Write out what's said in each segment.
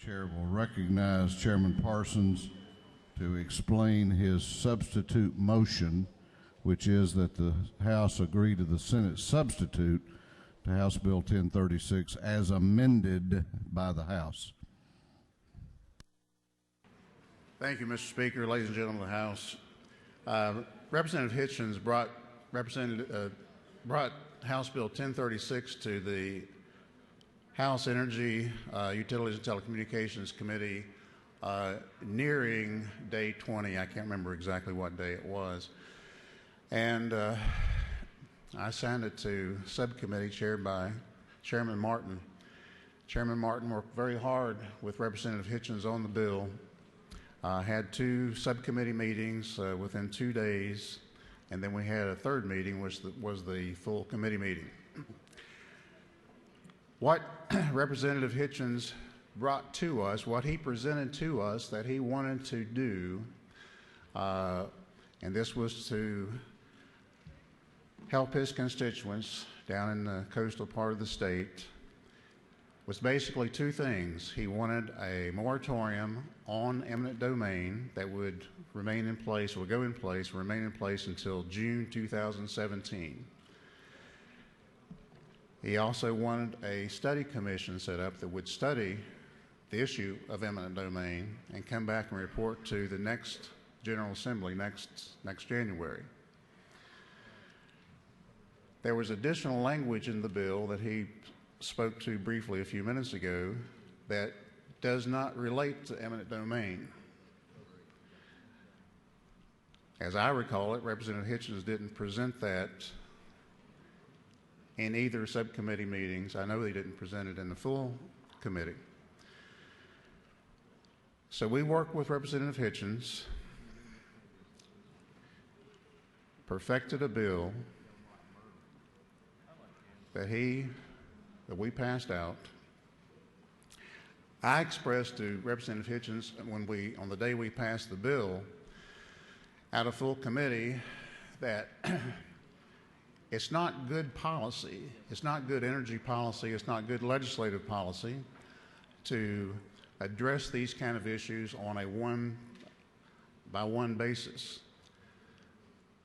Chair will recognize Chairman Parsons to explain his substitute motion, which is that the House agree to the Senate substitute to House Bill 1036 as amended by the House. Thank you, Mr. Speaker. Ladies and gentlemen of the House, Representative Hitchens brought House Bill 1036 to the House Energy, Utilities and Telecommunications Committee nearing day 20. I can't remember exactly what day it was. And I signed it to subcommittee chaired by Chairman Martin. Chairman Martin worked very hard with Representative Hitchens on the bill. Had two subcommittee meetings within 2 days, and then we had a third meeting, which was the full committee meeting. What Representative Hitchens brought to us, what he presented to us that he wanted to do, and this was to help his constituents down in the coastal part of the state, was basically two things. He wanted a moratorium on eminent domain that would remain in place, or go in place, remain in place until June 2017. He also wanted a study commission set up that would study the issue of eminent domain and come back and report to the next General Assembly next January. There was additional language in the bill that he spoke to briefly a few minutes ago that does not relate to eminent domain. As I recall it, Representative Hitchens didn't present that in either subcommittee meetings. I know they didn't present it in the full committee. So we worked with Representative Hitchens, perfected a bill that we passed out. I expressed to Representative Hitchens on the day we passed the bill out of full committee that it's not good policy, it's not good energy policy, it's not good legislative policy to address these kind of issues on a one-by-one basis.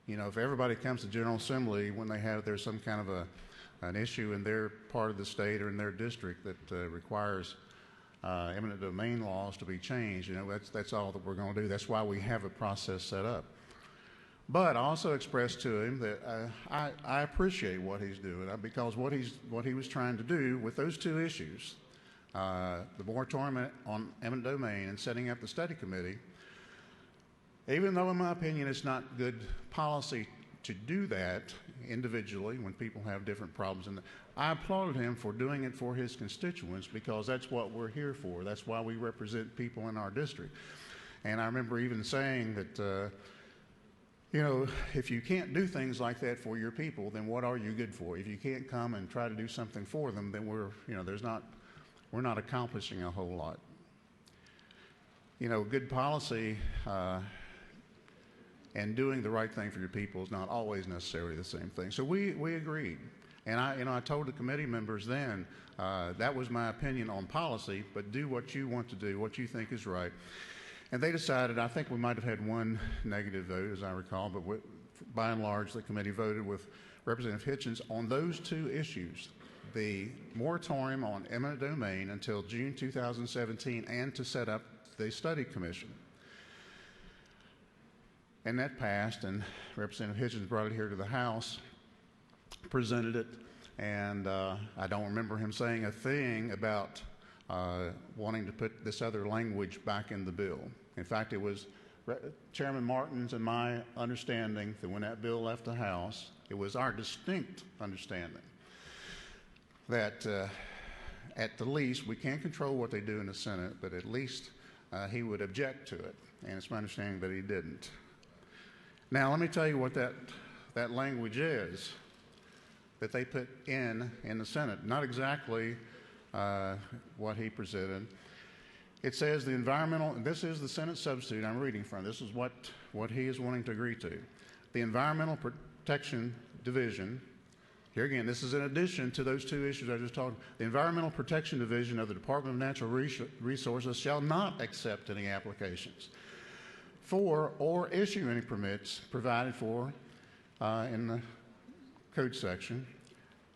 You know, if everybody comes to General Assembly when there's some kind of an issue in their part of the state or in their district that requires eminent domain laws to be changed, you know, that's all that we're going to do. That's why we have a process set up. But I also expressed to him that I appreciate what he's doing, because what he was trying to do with those two issues, the moratorium on eminent domain and setting up the study committee, even though in my opinion it's not good policy to do that individually when people have different problems, and I applauded him for doing it for his constituents, because that's what we're here for. That's why we represent people in our district. And I remember even saying that you know, if you can't do things like that for your people, then what are you good for? If you can't come and try to do something for them, then we're not accomplishing a whole lot. You know, good policy and doing the right thing for your people is not always necessarily the same thing. So we agreed, and I told the committee members then that was my opinion on policy, but do what you want to do, what you think is right. And they decided, I think we might have had one negative vote, as I recall, but by and large, the committee voted with Representative Hitchens on those two issues, the moratorium on eminent domain until June 2017, and to set up the study commission. And that passed, and Representative Hitchens brought it here to the House, presented it, and I don't remember him saying a thing about wanting to put this other language back in the bill. In fact, it was Chairman Martin's and my understanding that when that bill left the House, it was our distinct understanding that at the least, we can't control what they do in the Senate, but at least he would object to it. And it's my understanding that he didn't. Now, let me tell you what that language is that they put in the Senate. Not exactly what he presented. It says the environmental, and this is the Senate substitute I'm reading from. This is what he is wanting to agree to. The Environmental Protection Division Here again, this is in addition to those two issues I just talked about. The Environmental Protection Division of the Department of Natural Resources shall not accept any applications for or issue any permits provided for in the code section,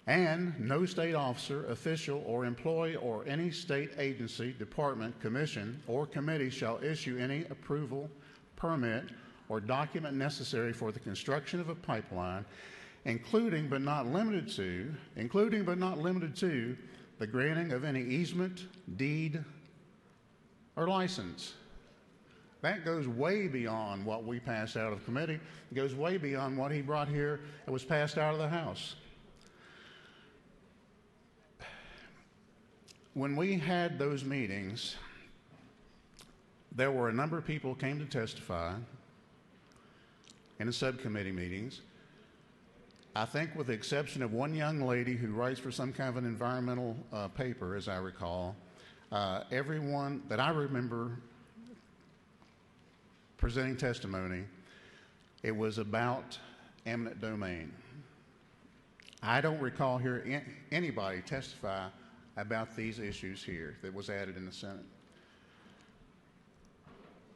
and no state officer, official, or employee or any state agency, department, commission, or committee shall issue any approval, permit, or document necessary for the construction of a pipeline, including but not limited to the granting of any easement, deed, or license. That goes way beyond what we passed out of committee. It goes way beyond what he brought here and was passed out of the House. When we had those meetings, there were a number of people who came to testify in the subcommittee meetings. I think with the exception of one young lady who writes for some kind of an environmental paper, as I recall, everyone that I remember presenting testimony, it was about eminent domain. I don't recall hearing anybody testify about these issues here that was added in the Senate.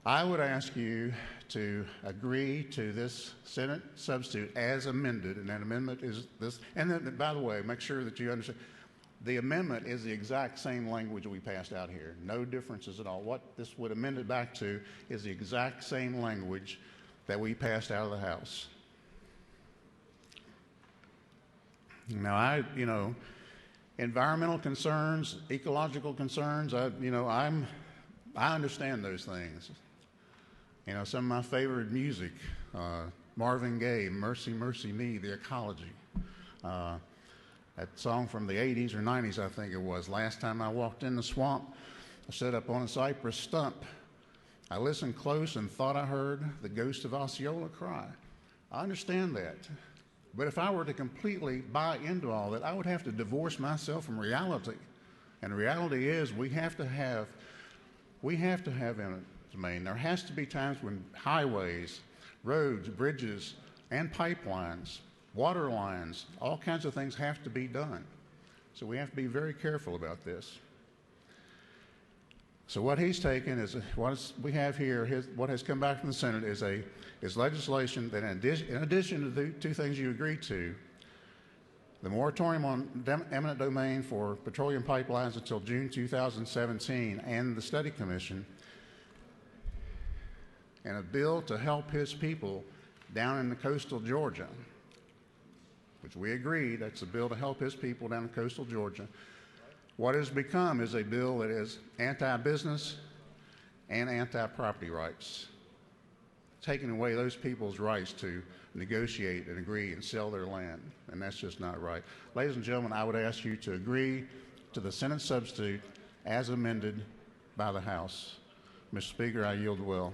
I would ask you to agree to this Senate substitute as amended, and that amendment is this. And then, by the way, make sure that you understand, the amendment is the exact same language we passed out here. No differences at all. What this would amend it back to is the exact same language that we passed out of the House. Now, environmental concerns, ecological concerns, I understand those things. Some of my favorite music, Marvin Gaye, Mercy, Mercy Me, The Ecology. That song from the 80s or 90s, I think it was. Last time I walked in the swamp, I sat up on a cypress stump. I listened close and thought I heard the ghost of Osceola cry. I understand that. But if I were to completely buy into all that, I would have to divorce myself from reality. And the reality is we have to have eminent domain. There has to be times when highways, roads, bridges, and pipelines, water lines, all kinds of things have to be done. So we have to be very careful about this. So what he's taken is we have here. What has come back from the Senate is legislation that, in addition to the two things you agreed to, the moratorium on eminent domain for petroleum pipelines until June 2017, and the study commission, and a bill to help his people down in the coastal Georgia, which we agreed that's a bill to help his people down in coastal Georgia. What has become is a bill that is anti-business and anti-property rights, taking away those people's rights to negotiate and agree and sell their land, and that's just not right. Ladies and gentlemen, I would ask you to agree to the Senate substitute as amended by the House. Mr. Speaker, I yield the will.